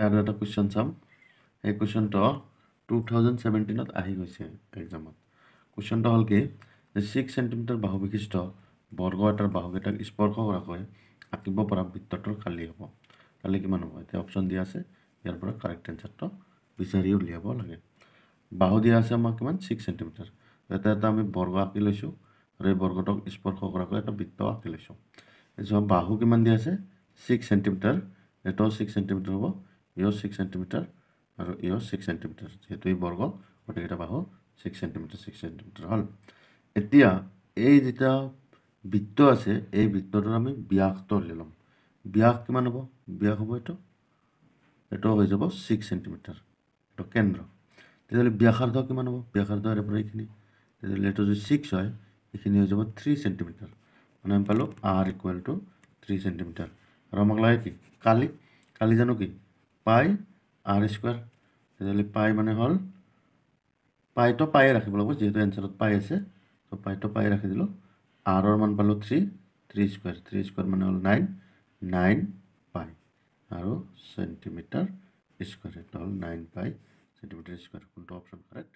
আৰু এটা কুৱেশ্যন চাম এই কুৱেশ্যনটো 2017 আহি গৈছে এক্সামত কুৱেশ্যনটো হ'ল কি যে 6 সেন্টিমিটাৰ বাহু বিশিষ্ট বৰ্গ এটাৰ বাহুকেইটাক স্পৰ্শ কৰাকৈ আঁকিব পৰা বৃত্তটোৰ কালি হ'ব কালি কিমান হ'ব এতিয়া অপশ্যন দিয়া আছে ইয়াৰ পৰা কাৰেক্ট এনসাৰটো বিচাৰি উলিয়াব লাগে বাহু দিয়া আছে আমাক কিমান 6 সেন্টিমিটাৰ এটা আমি বৰ্গ আঁকি লৈছোঁ আৰু এই বৰ্গটোক স্পৰ্শ কৰাকৈ এটা বৃত্ত আঁকি লৈছোঁ এই বাহু কিমান দিয়া আছে 6 সেন্টিমিটাৰ এটাও 6 সেন্টিমিটাৰ হ'ব ইও 6 সেন্টিমিটাৰ আৰু ইও 6 সেন্টিমিটাৰ যেহেতু এই বৰ্গ গতিকে বাহু 6 সেন্টিমিটাৰ হ'ল এতিয়া এই যেটা বৃত্ত আছে এই বৃত্তটোৰ আমি ব্যাসটো উলিয়াই ল'ম ব্যাস কিমান হ'ব ব্যাস হ'ব এটো হৈ যাব 6 সেন্টিমিটাৰ এটো কেন্দ্ৰ তেতিয়াহ'লে ব্যাসাৰ্ধ কিমান হ'ব ব্যাসাৰ্ধ এৰ পৰা এইখিনি তেতিয়াহ'লে এটো যদি 6 হয় এইখিনি হৈ যাব 3 সেন্টিমিটাৰ মানে আমি পালো r = 3 সেন্টিমিটাৰ আৰু আমাক লাগে কি কালি জানো কি পাই r স্কয়াৰ তেতিয়াহ'লে পাই মানে হ'ল পাইটো পাই ৰাখিব লাগিব যেহেতু এনসাৰত পাই আছে তো পাইটো পাই ৰাখি দিলো r ৰ মান পালো 3 স্কয়াৰ মানে হ'ল 9 পাই আৰু সেন্টিমিটাৰ স্কয়াৰ এটা হ'ল 9 পাই সেন্টিমিটাৰ স্কয়াৰ কোনটো অপশ্যন কাৰেক্ট